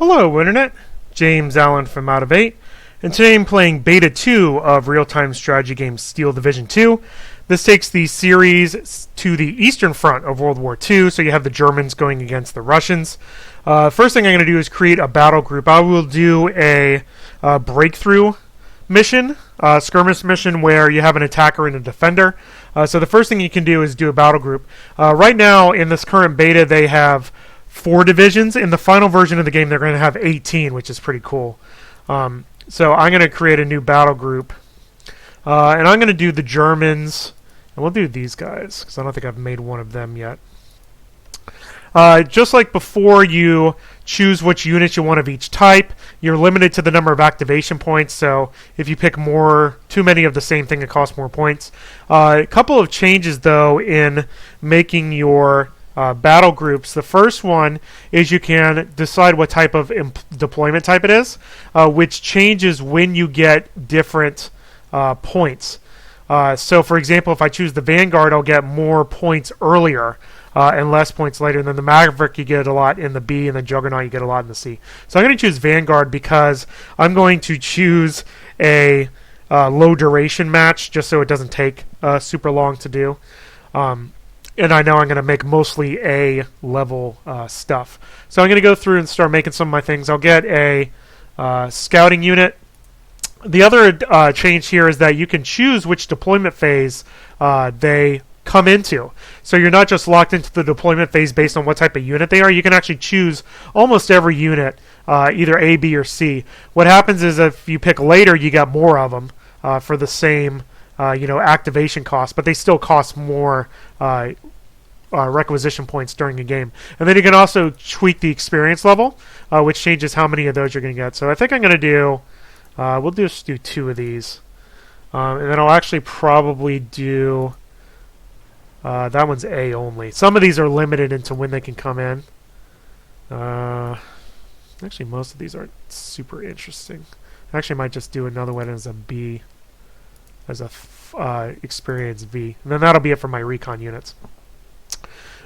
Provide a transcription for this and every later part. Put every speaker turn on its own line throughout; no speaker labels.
Hello, Internet. James Allen from Out of 8, and today I'm playing Beta 2 of real-time strategy game Steel Division 2. This takes the series to the eastern front of World War II, so you have the Germans going against the Russians. First thing I'm going to do is create a battle group. I will do a breakthrough mission, skirmish mission, where you have an attacker and a defender. So the first thing you can do is do a battle group. Right now, in this current beta, they have 4 divisions. In the final version of the game, they're going to have 18, which is pretty cool. So I'm going to create a new battle group. And I'm going to do the Germans. And we'll do these guys, because I don't think I've made one of them yet. Just like before, you choose which units you want of each type. You're limited to the number of activation points, so if you pick too many of the same thing, it costs more points. A couple of changes, though, in making your battle groups. The first one is you can decide what type of deployment type it is, which changes when you get different points. So, for example, if I choose the Vanguard, I'll get more points earlier and less points later. And then the Maverick, you get a lot in the B, and the Juggernaut, you get a lot in the C. So I'm going to choose Vanguard because I'm going to choose a low duration match just so it doesn't take super long to do. And I know I'm going to make mostly A level stuff. So I'm going to go through and start making some of my things. I'll get a scouting unit. The other change here is that you can choose which deployment phase they come into. So you're not just locked into the deployment phase based on what type of unit they are. You can actually choose almost every unit, either A, B, or C. What happens is if you pick later, you get more of them for the same activation cost, but they still cost more requisition points during a game. And then you can also tweak the experience level, which changes how many of those you're going to get. So I think I'm going to do, we'll just do 2 of these. And then I'll actually probably do, that one's A only. Some of these are limited into when they can come in. Actually, most of these aren't super interesting. I actually might just do another one as a B, as a experience V. And then that'll be it for my recon units.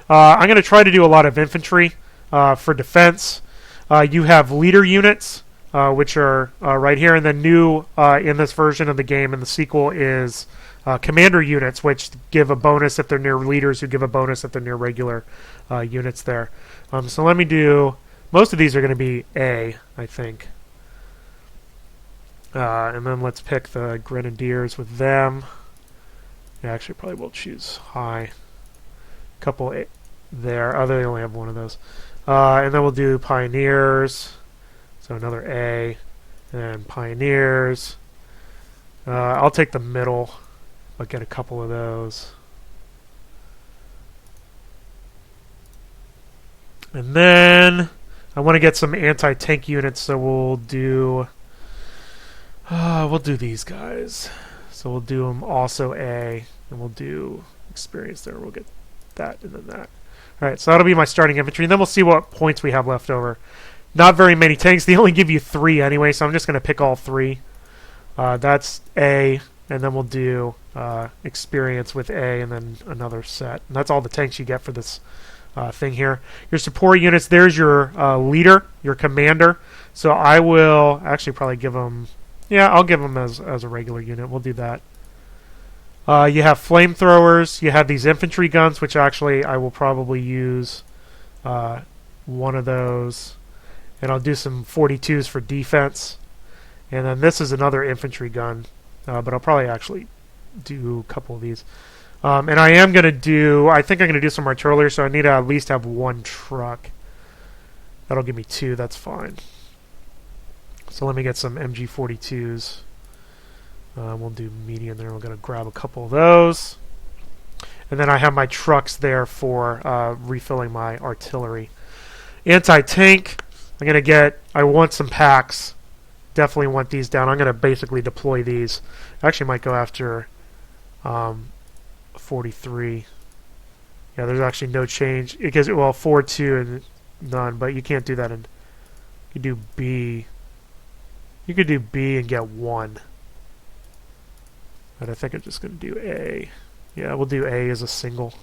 I'm going to try to do a lot of infantry for defense. You have leader units, which are right here, and then new in this version of the game in the sequel is commander units, which give a bonus if they're near leaders, who give a bonus if they're near regular units there. So let me do, most of these are going to be A, I think. And then let's pick the grenadiers with them. Yeah, actually probably will choose high. Couple A there. Oh, they only have one of those. And then we'll do pioneers. So another A. And pioneers. I'll take the middle. I'll get a couple of those. And then I want to get some anti-tank units, so we'll do these guys. So we'll do them also A, and we'll do experience there. We'll get that and then that. Alright, so that'll be my starting infantry, and then we'll see what points we have left over. Not very many tanks. They only give you 3 anyway, so I'm just going to pick all 3. That's A, and then we'll do experience with A, and then another set. And that's all the tanks you get for this thing here. Your support units, there's your leader, your commander. So I will actually probably give them... Yeah, I'll give them as a regular unit. We'll do that. You have flamethrowers. You have these infantry guns, which actually I will probably use one of those. And I'll do some 42s for defense. And then this is another infantry gun. But I'll probably actually do a couple of these. And I am going to do... I think I'm going to do some artillery, so I need to at least have 1 truck. That'll give me 2. That's fine. So let me get some MG42s. We'll do medium there. We're going to grab a couple of those. And then I have my trucks there for refilling my artillery. Anti-tank, I'm going to get... I want some packs. Definitely want these down. I'm going to basically deploy these. I actually might go after 43. Yeah, there's actually no change. Because, well, 4, 2, and none. But you can't do that. You could do B... You could do B and get 1. But I think I'm just going to do A. Yeah, we'll do A as a single.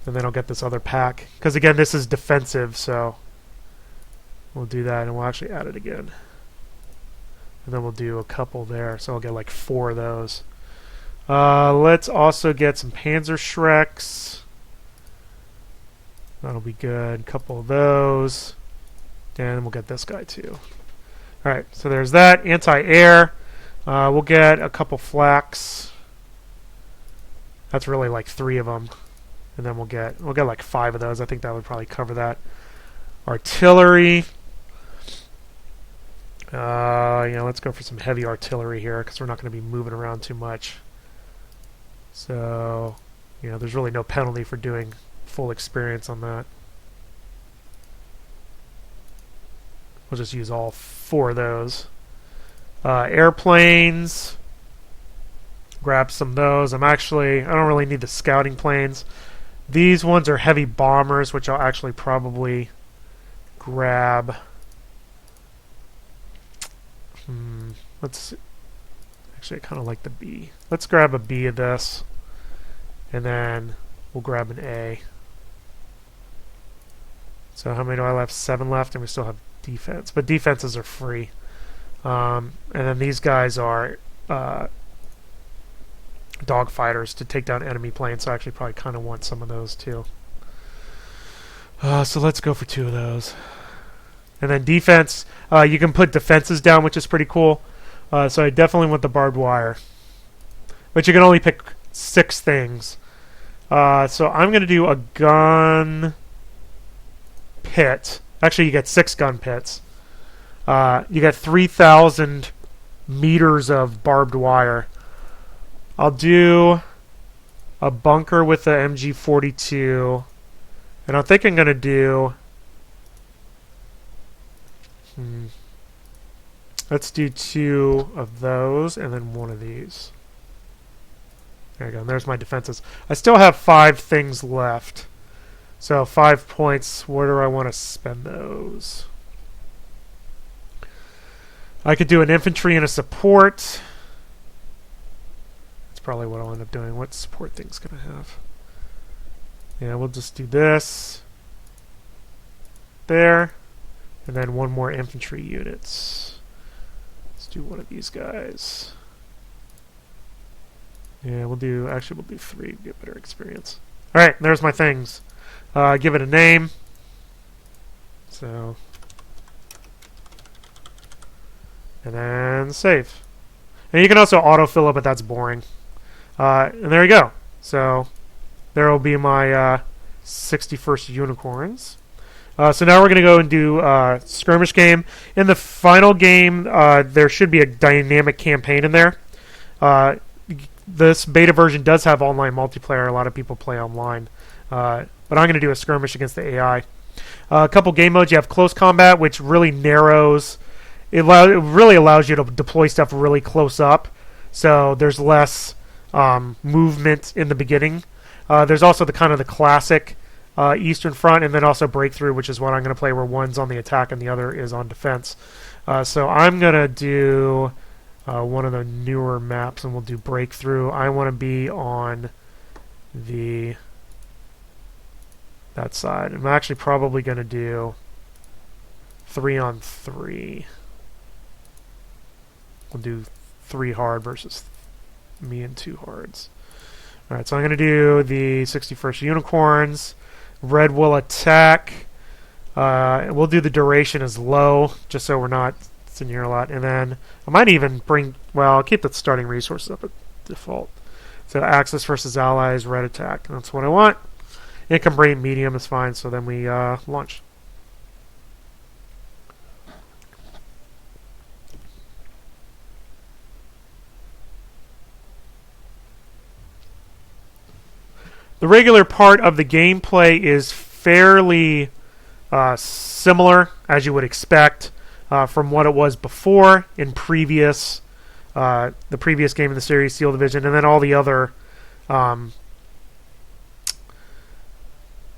And then I'll get this other pack. Because again, this is defensive, so We'll do that, and we'll actually add it again. And then we'll do a couple there, so I'll get like 4 of those. Let's also get some Panzerschrecks. That'll be good. A couple of those. And we'll get this guy too. Alright, so there's that. Anti-air. We'll get a couple flaks. That's really like 3 of them. And then we'll get like 5 of those. I think that would probably cover that. Artillery. Let's go for some heavy artillery here because we're not going to be moving around too much. So, there's really no penalty for doing full experience on that. We'll just use all 4 of those. Airplanes. Grab some of those. I don't really need the scouting planes. These ones are heavy bombers, which I'll actually probably grab. Let's see. Actually, I kind of like the B. Let's grab a B of this. And then we'll grab an A. So how many do I left? 7 left, and we still have defense. But defenses are free. And then these guys are dogfighters to take down enemy planes, so I actually probably kind of want some of those too. So let's go for 2 of those. And then defense, you can put defenses down, which is pretty cool. So I definitely want the barbed wire. But you can only pick 6 things. So I'm going to do a gun pit. Actually, you get 6 gun pits. You get 3,000 meters of barbed wire. I'll do a bunker with the MG42. And I think I'm going to do... Let's do 2 of those and then 1 of these. There you go. And there's my defenses. I still have 5 things left. So 5 points. Where do I want to spend those? I could do an infantry and a support. That's probably what I'll end up doing. What support thing's going to have? Yeah, we'll just do this. There. And then 1 more infantry units. Let's do 1 of these guys. Yeah, we'll do 3 to get better experience. Alright, there's my things. Give it a name. So, and then save. And you can also autofill it, but that's boring. And there you go. So, there will be my 61st unicorns. So now we're going to go and do skirmish game. In the final game, there should be a dynamic campaign in there. This beta version does have online multiplayer. A lot of people play online. But I'm going to do a skirmish against the AI. A couple game modes. You have close combat, which really narrows. It really allows you to deploy stuff really close up. So there's less movement in the beginning. There's also the kind of the classic Eastern Front, and then also Breakthrough, which is what I'm going to play, where one's on the attack and the other is on defense. So I'm going to do one of the newer maps, and we'll do Breakthrough. I want to be on that side. I'm actually probably going to do 3-on-3. We'll do 3 hard versus me and 2 hards. Alright, so I'm going to do the 61st Unicorns. Red will attack. We'll do the duration as low, just so we're not sitting here a lot. And then I might even I'll keep the starting resources up at default. So Axis versus Allies, red attack. That's what I want. Income rate medium is fine, so then we launch. The regular part of the gameplay is fairly similar, as you would expect, from what it was before in the previous game in the series, Steel Division, and then all the other.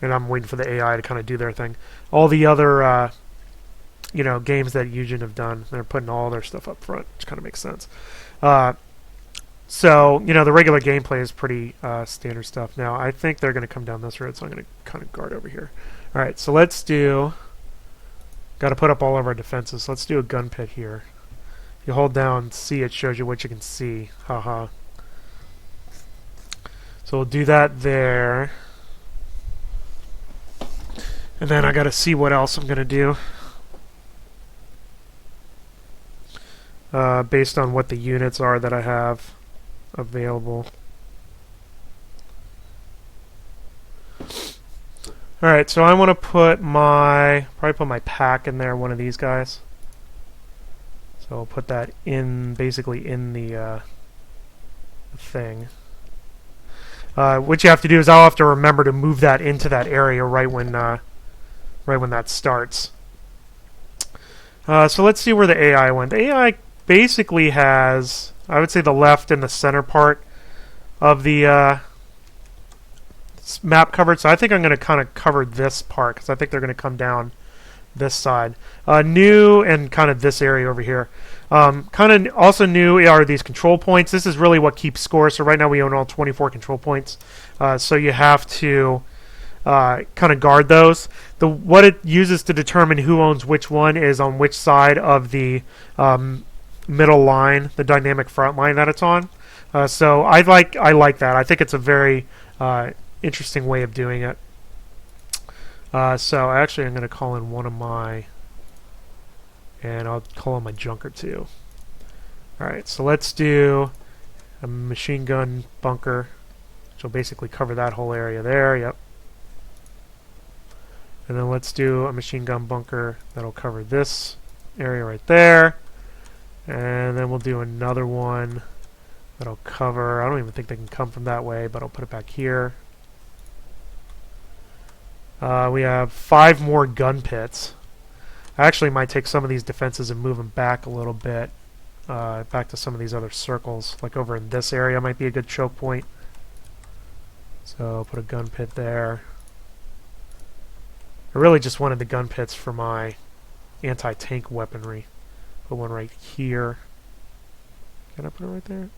And I'm waiting for the AI to kind of do their thing. All the other, games that Eugen have done, they're putting all their stuff up front, which kind of makes sense. So, the regular gameplay is pretty standard stuff. Now, I think they're going to come down this road, so I'm going to kind of guard over here. All right, so let's do Got to put up all of our defenses. So let's do a gun pit here. You hold down C, it shows you what you can see. Haha. So we'll do that there. And then I got to see what else I'm going to do. Based on what the units are that I have available. Alright, so I want to probably put my pack in there, one of these guys. So I'll put that in, basically in the thing. What you have to do is I'll have to remember to move that into that area right when that starts. So let's see where the AI went. The AI basically has, I would say, the left and the center part of the map covered. So I think I'm going to kind of cover this part because I think they're going to come down this side. New and kind of this area over here. Kind of also new are these control points. This is really what keeps score. So right now we own all 24 control points. So you have to kind of guard those. What it uses to determine who owns which one is on which side of the middle line, the dynamic front line that it's on. So I like that. I think it's a very interesting way of doing it. So actually I'm going to call in one of my, and I'll call in my junker too. Alright, so let's do a machine gun bunker, which will basically cover that whole area there. Yep. And then let's do a machine gun bunker that'll cover this area right there. And then we'll do another one that'll cover, I don't even think they can come from that way, but I'll put it back here. We have 5 more gun pits. I actually might take some of these defenses and move them back a little bit, back to some of these other circles. Like over in this area might be a good choke point. So I'll put a gun pit there. I really just wanted the gun pits for my anti-tank weaponry. Put one right here. Can I put it right there?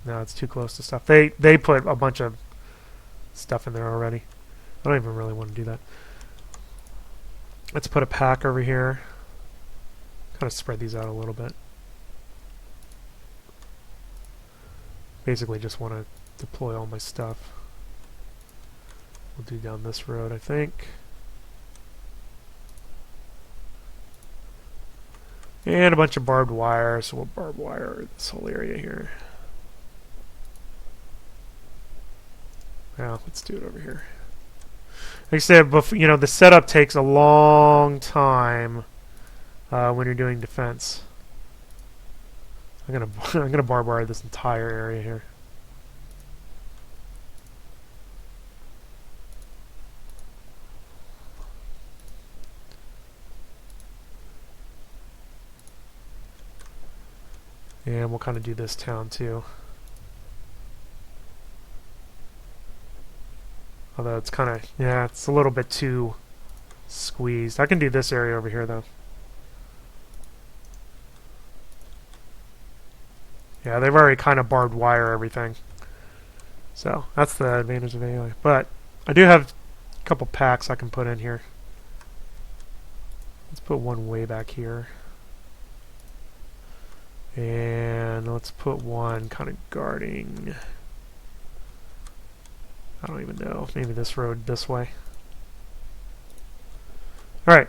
No, it's too close to stuff. They put a bunch of stuff in there already. I don't even really want to do that. Let's put a pack over here. Kind of spread these out a little bit. Basically just want to deploy all my stuff. We'll do down this road, I think. And a bunch of barbed wire, so we'll barbed wire this whole area here. Now, let's do it over here. Like I said, the setup takes a long time when you're doing defense. I'm gonna barbed wire this entire area here. And we'll kind of do this town too. Although it's kind of, yeah, it's a little bit too squeezed. I can do this area over here though. Yeah, they've already kind of barbed wire everything. So that's the advantage of AI. But I do have a couple packs I can put in here. Let's put one way back here. And let's put one kind of guarding, I don't even know, maybe this road this way. Alright,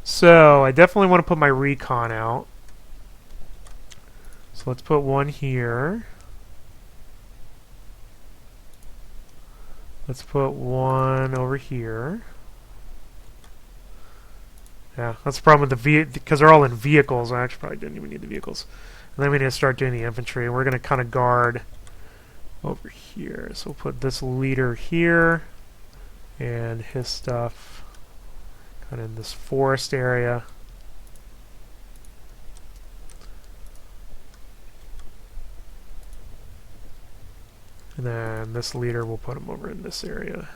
so I definitely want to put my recon out. So let's put one here. Let's put one over here. Yeah, that's the problem with the because they're all in vehicles. I actually probably didn't even need the vehicles. And then we need to start doing the infantry. We're going to kind of guard over here. So we'll put this leader here and his stuff kind of in this forest area. And then this leader, we'll put him over in this area.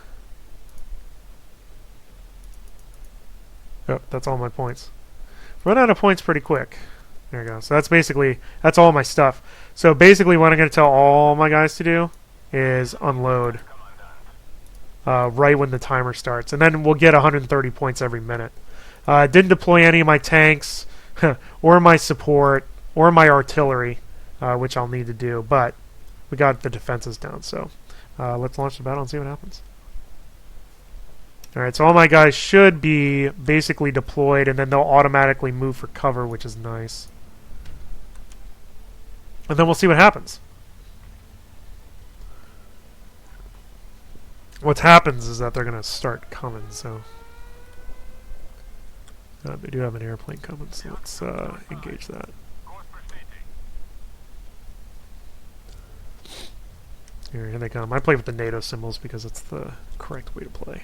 Oh, that's all my points. Run out of points pretty quick. There we go. So that's all my stuff. So basically what I'm going to tell all my guys to do is unload. right when the timer starts. And then we'll get 130 points every minute. Didn't deploy any of my tanks, or my support, or my artillery, which I'll need to do. But we got the defenses down, so let's launch the battle and see what happens. Alright, so all my guys should be basically deployed, and then they'll automatically move for cover, which is nice. And then we'll see what happens. What happens is that they're going to start coming, so... they do have an airplane coming, so let's engage that. Here they come. I play with the NATO symbols because it's the correct way to play.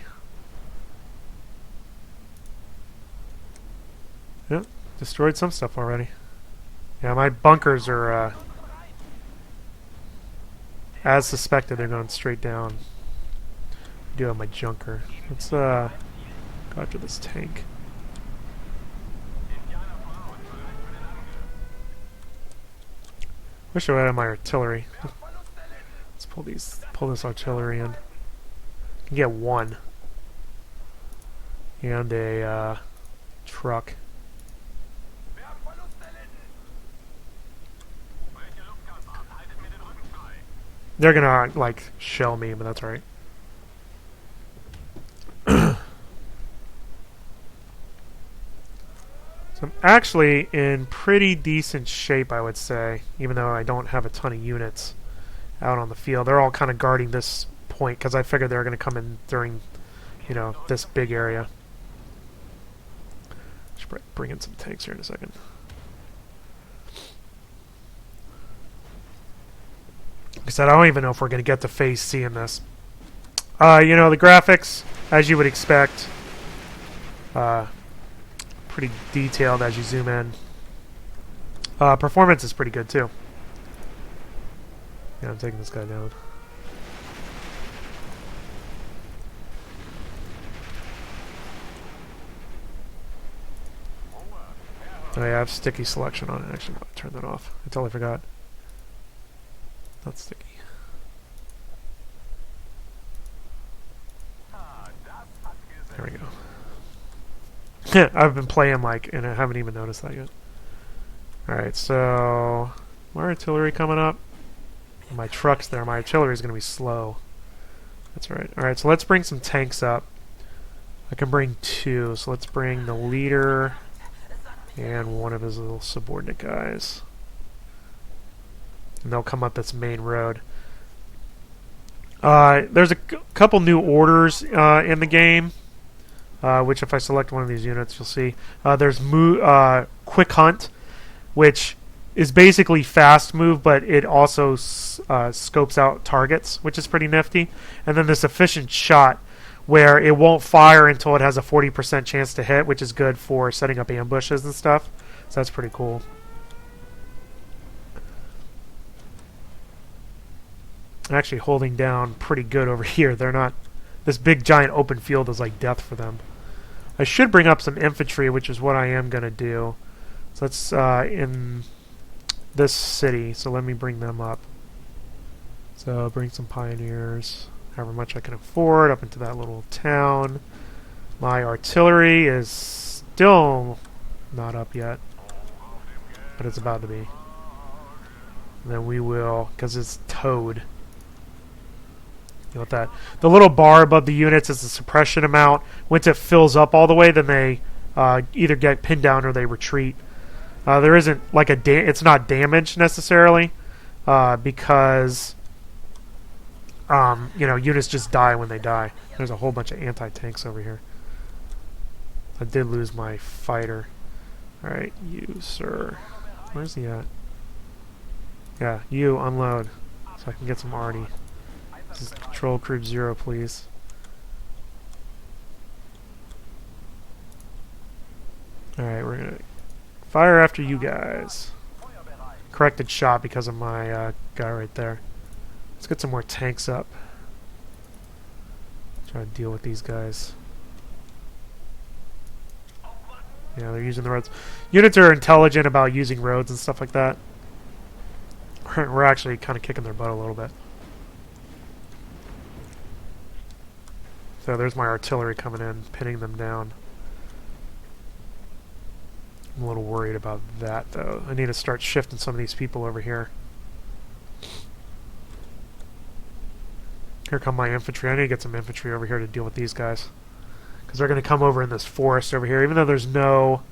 Yep, destroyed some stuff already. Yeah, my bunkers are, as suspected, they're going straight down. I do have my junker. Let's, go after this tank. Wish I had my artillery. Let's pull this artillery in. I can get one. And a, truck. They're gonna, like, shell me, but that's alright. So I'm actually in pretty decent shape, I would say, even though I don't have a ton of units out on the field. They're all kind of guarding this point, because I figured they were going to come in during, you know, this big area. Should bring in some tanks here in a second. Like I said, I don't even know if we're going to get to Phase C in this. You know, the graphics, as you would expect, pretty detailed as you zoom in. Performance is pretty good, too. Yeah, I'm taking this guy down. Oh yeah, I have sticky selection on it. Actually, I'll turn that off. I totally forgot. Not sticky. There we go. I've been playing like, and I haven't even noticed that yet. Alright, so... my artillery coming up. My truck's there. My artillery is going to be slow. That's right. Alright, so let's bring some tanks up. I can bring two. So let's bring the leader and one of his little subordinate guys. And they'll come up this main road. There's a couple new orders in the game, which if I select one of these units, you'll see. There's Quick Hunt, which is basically fast move, but it also scopes out targets, which is pretty nifty. And then this Efficient Shot, where it won't fire until it has a 40% chance to hit, which is good for setting up ambushes and stuff. So that's pretty cool. Actually holding down pretty good over here. They're not... this big giant open field is like death for them. I should bring up some infantry, which is what I am going to do. So let's in this city, so let me bring them up. So bring some pioneers, however much I can afford, up into that little town. My artillery is still not up yet, but it's about to be. And then we will, because it's towed. You know what that? The little bar above the units is the suppression amount. Once it fills up all the way, then they either get pinned down or they retreat. There isn't like it's not damaged necessarily, because you know, units just die when they die. There's a whole bunch of anti-tanks over here. I did lose my fighter. All right, you sir, where's he at? Yeah, you unload, so I can get some arty. This is Control Group 0, please. Alright, we're gonna fire after you guys. Corrected shot because of my guy right there. Let's get some more tanks up. Try to deal with these guys. Yeah, they're using the roads. Units are intelligent about using roads and stuff like that. We're actually kind of kicking their butt a little bit. So there's my artillery coming in, pinning them down. I'm a little worried about that, though. I need to start shifting some of these people over here. Here come my infantry. I need to get some infantry over here to deal with these guys. Because they're going to come over in this forest over here. Even though there's no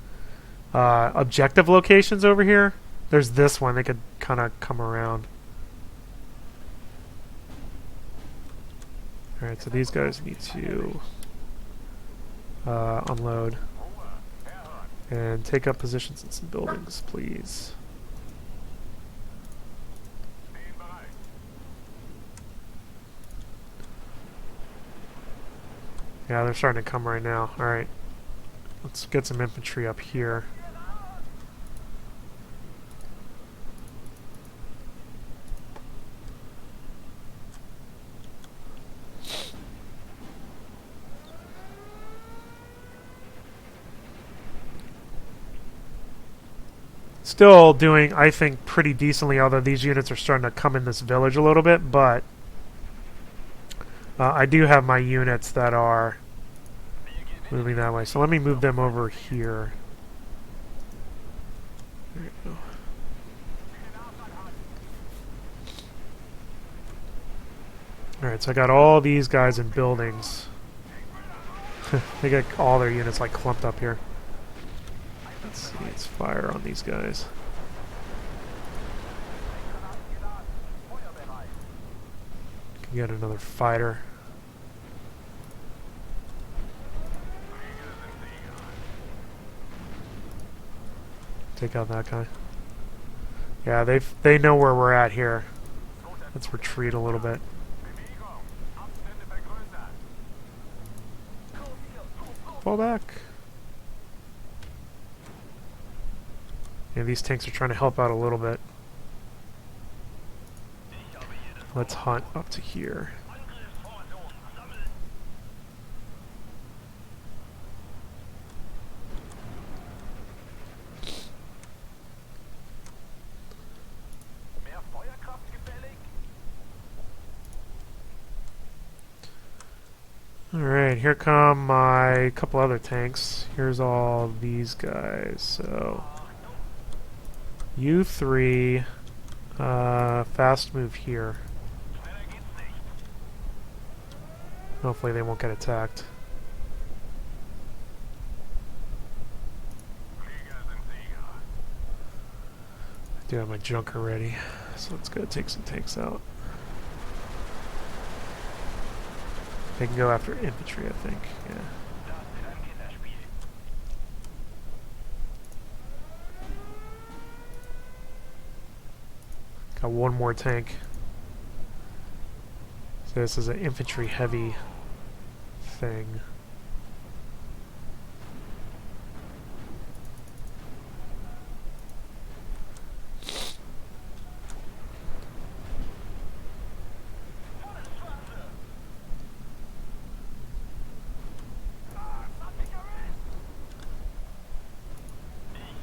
objective locations over here, there's this one. They could kind of come around. Alright, so these guys need to unload. And take up positions in some buildings, please. Yeah, they're starting to come right now. Alright. Let's get some infantry up here. Still doing, I think, pretty decently, although these units are starting to come in this village a little bit, but I do have my units that are moving that way. So let me move them over here. There we go. Alright, so I got all these guys in buildings. They got all their units like clumped up here. Let's see, let's fire on these guys. Can get another fighter. Take out that guy. Yeah, they know where we're at here. Let's retreat a little bit. Fall back. Yeah, these tanks are trying to help out a little bit. Let's hunt up to here. Alright, here come my couple other tanks. Here's all these guys. So you three, fast move here. Hopefully they won't get attacked. I do have my junker ready, so let's go take some tanks out. They can go after infantry, I think. Yeah. Got one more tank. So this is an infantry heavy thing.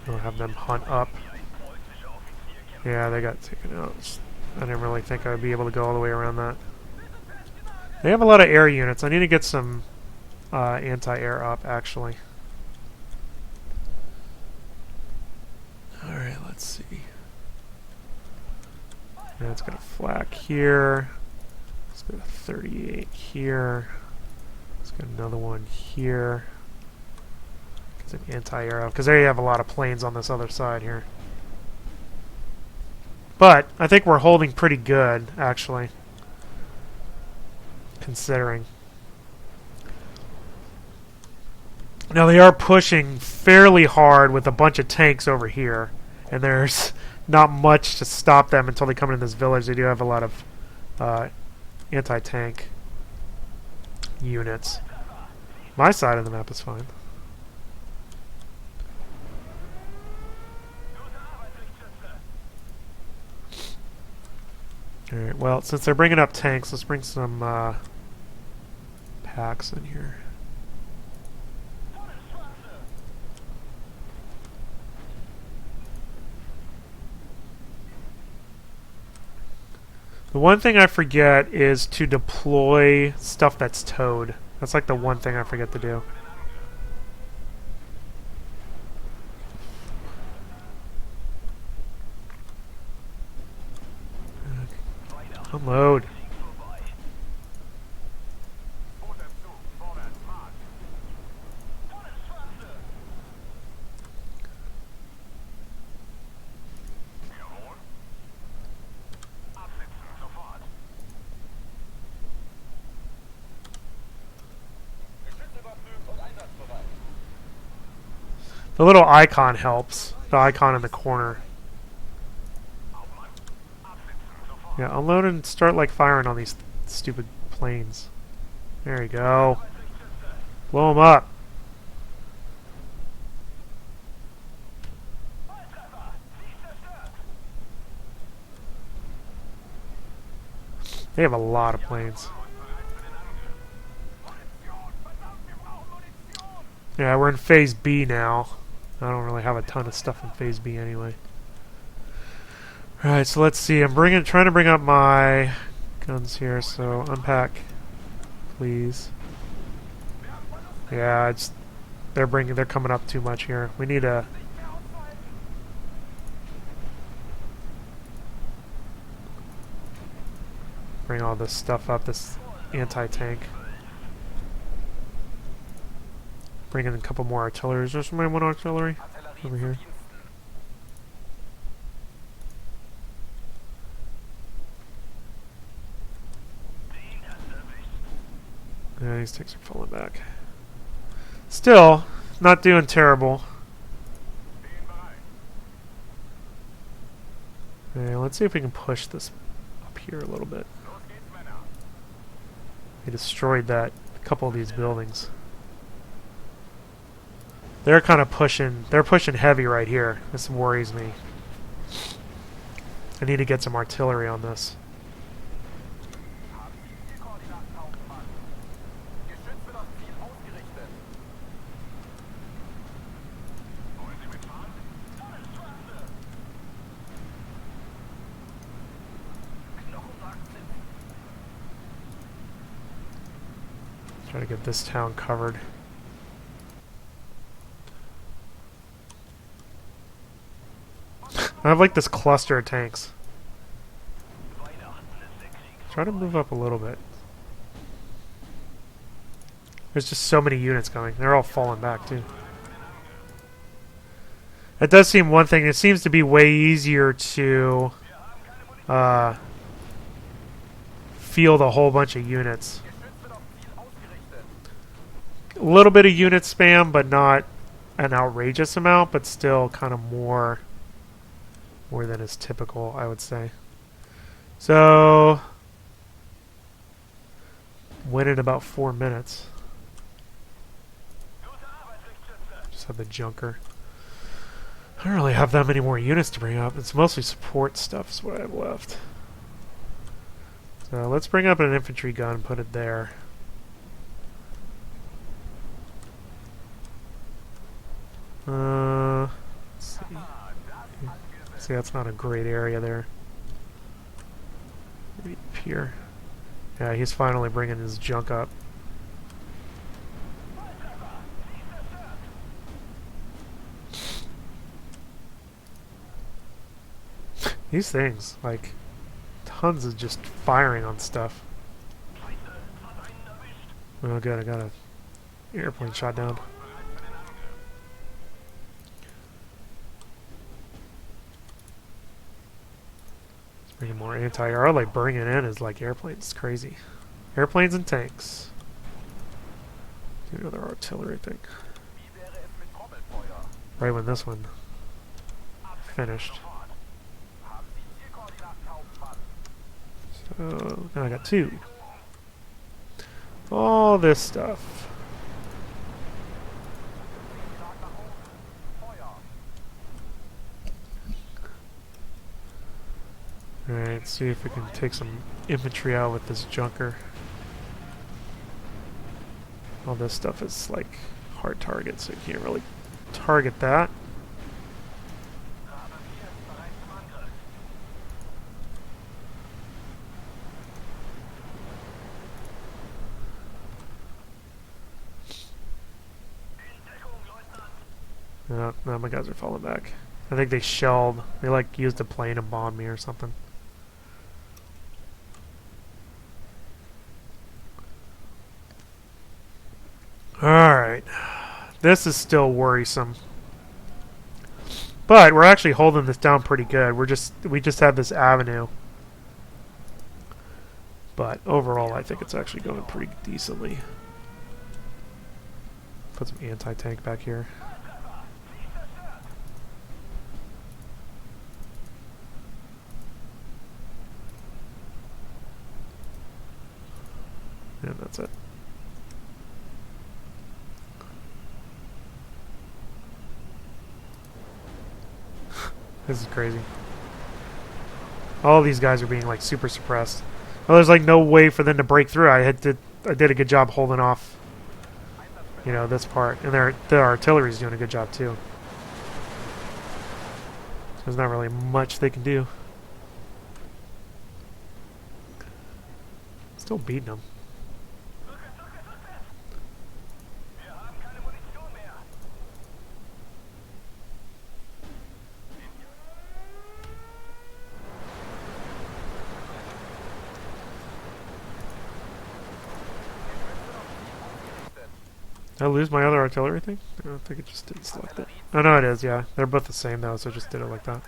We'll have them hunt up. Yeah, they got taken out. I didn't really think I would be able to go all the way around that. They have a lot of air units. I need to get some anti-air up, actually. Alright, let's see. Yeah, it's got a flak here. Let's go to 38 here. Let's get another one here. Get some anti-air up, because they have a lot of planes on this other side here. But I think we're holding pretty good, actually. Considering. Now they are pushing fairly hard with a bunch of tanks over here, and there's not much to stop them until they come into this village. They do have a lot of anti-tank units. My side of the map is fine. Alright, well, since they're bringing up tanks, let's bring some packs in here. The one thing I forget is to deploy stuff that's towed. That's like the one thing I forget to do. Unload. The little icon helps. The icon in the corner. Yeah, unload and start like firing on these stupid planes. There you go. Blow them up. They have a lot of planes. Yeah, we're in phase B now. I don't really have a ton of stuff in phase B anyway. Alright, so let's see. I'm trying to bring up my guns here, so unpack, please. Yeah, they're coming up too much here. We need a bring all this stuff up, this anti-tank. Bring in a couple more artillery. Is there somebody want artillery? Over here. Yeah, these tanks are falling back. Still, not doing terrible. Okay, let's see if we can push this up here a little bit. They destroyed a couple of these buildings. They're kind of pushing. They're pushing heavy right here. This worries me. I need to get some artillery on this. Try to get this town covered. I have like this cluster of tanks. Try to move up a little bit. There's just so many units coming. They're all falling back too. It does seem one thing. It seems to be way easier to field a whole bunch of units. A little bit of unit spam, but not an outrageous amount, but still kind of more than is typical, I would say. So, win in about 4 minutes. Just have the junker. I don't really have that many more units to bring up. It's mostly support stuff is what I have left. So let's bring up an infantry gun and put it there. Let's see. See, that's not a great area there. Maybe up here. Yeah, he's finally bringing his junk up. These things, like, tons of just firing on stuff. Oh good, I got an airplane shot down. Bringing more anti-air. Like bringing in is like airplanes. It's crazy. Airplanes and tanks. Do another artillery thing. Right when this one finished. So now I got 2. All this stuff. Alright, let's see if we can take some infantry out with this junker. All this stuff is like hard targets, so you can't really target that. No, my guys are falling back. I think they shelled. They like used a plane to bomb me or something. Alright. This is still worrisome. But we're actually holding this down pretty good. We just have this avenue. But overall I think it's actually going pretty decently. Put some anti-tank back here. And that's it. This is crazy. All these guys are being like super suppressed. Well, there's like no way for them to break through. I did a good job holding off, you know, this part, and the artillery's doing a good job too. There's not really much they can do. Still beating them. Did I lose my other artillery thing? I don't think it just didn't select it. Oh no, it is, yeah. They're both the same though, so it just did it like that.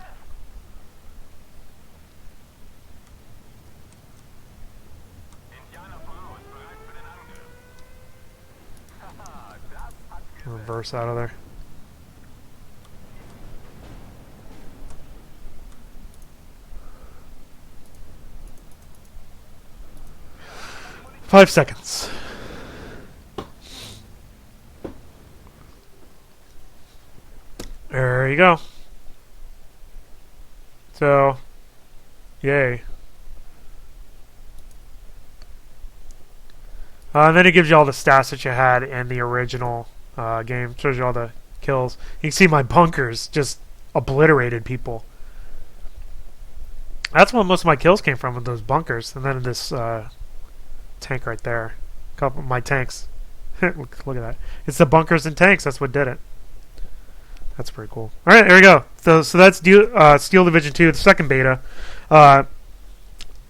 Reverse out of there. Five seconds. There you go. So, yay. And then it gives you all the stats that you had in the original game. Shows you all the kills. You can see my bunkers just obliterated people. That's where most of my kills came from, with those bunkers. And then this tank right there. A couple of my tanks. Look at that. It's the bunkers and tanks. That's what did it. That's pretty cool. All right, there we go. So that's Steel Division 2, the second beta.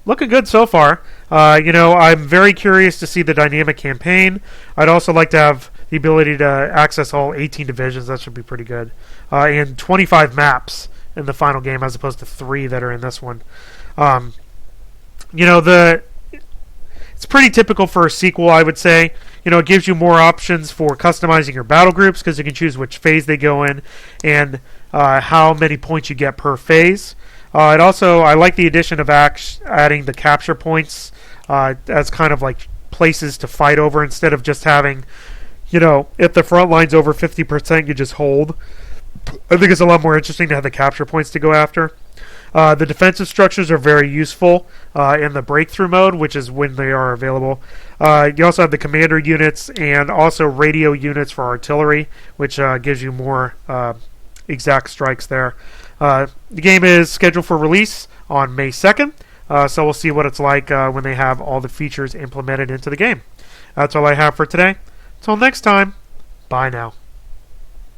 Looking good so far. You know, I'm very curious to see the dynamic campaign. I'd also like to have the ability to access all 18 divisions. That should be pretty good. And 25 maps in the final game as opposed to 3 that are in this one. You know, it's pretty typical for a sequel, I would say. You know, it gives you more options for customizing your battle groups because you can choose which phase they go in and how many points you get per phase. I like the addition of adding the capture points as kind of like places to fight over instead of just having, you know, if the front line's over 50%, you just hold. I think it's a lot more interesting to have the capture points to go after. The defensive structures are very useful in the breakthrough mode, which is when they are available. You also have the commander units and also radio units for artillery, which gives you more exact strikes there. The game is scheduled for release on May 2nd, so we'll see what it's like when they have all the features implemented into the game. That's all I have for today. Until next time, bye now.